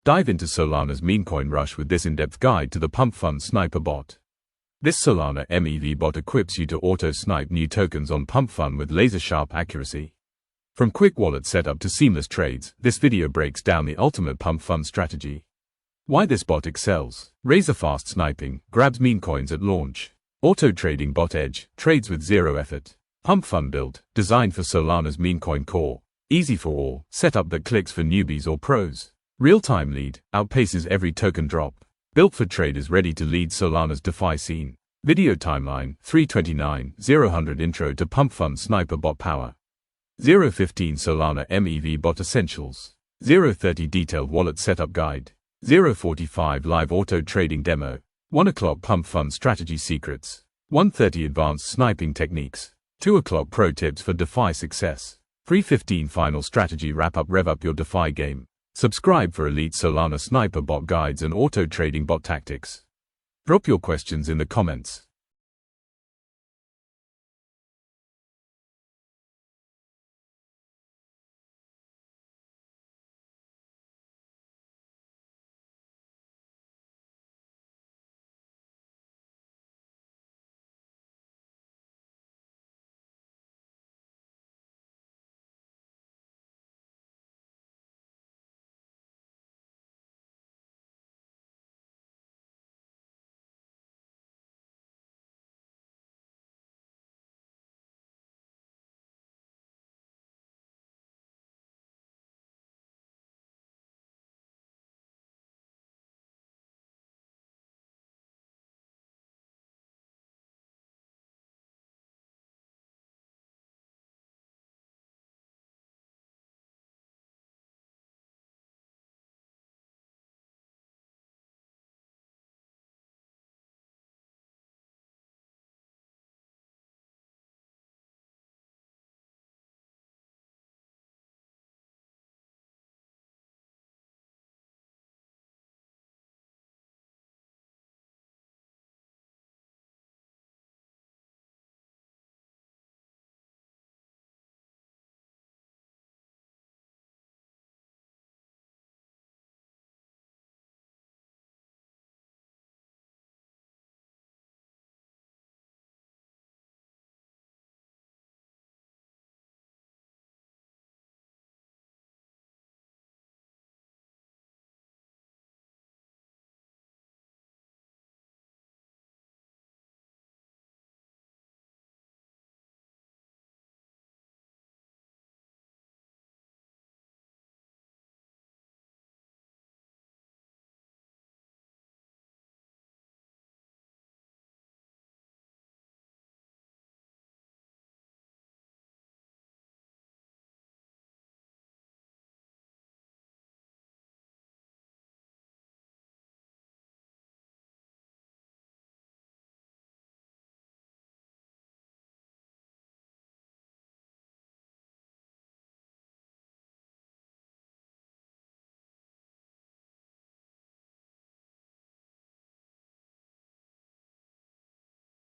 Dive into Solana's meme coin rush with this in-depth guide to the PumpFun Sniper bot. This Solana MEV bot equips you to auto-snipe new tokens on PumpFun with laser-sharp accuracy. From quick wallet setup to seamless trades, this video breaks down the ultimate PumpFun strategy. Why this bot excels: razor-fast sniping, grabs meme coins at launch. Auto-trading bot edge, trades with zero effort. PumpFun build, designed for Solana's meme coin core. Easy for all, setup that clicks for newbies or pros. Real-time lead, outpaces every token drop. Built for traders ready to lead Solana's DeFi scene. Video timeline, 3:29:01 intro to PumpFun Sniper bot power. 0:15 Solana MEV bot essentials. 0:30 detailed wallet setup guide. 0:45 live auto trading demo. 1 o'clock PumpFun strategy secrets. 1:30 advanced sniping techniques. 2 o'clock pro tips for DeFi success. 3:15 final strategy wrap up. Rev up your DeFi game. Subscribe for elite Solana sniper bot guides and auto trading bot tactics. Drop your questions in the comments.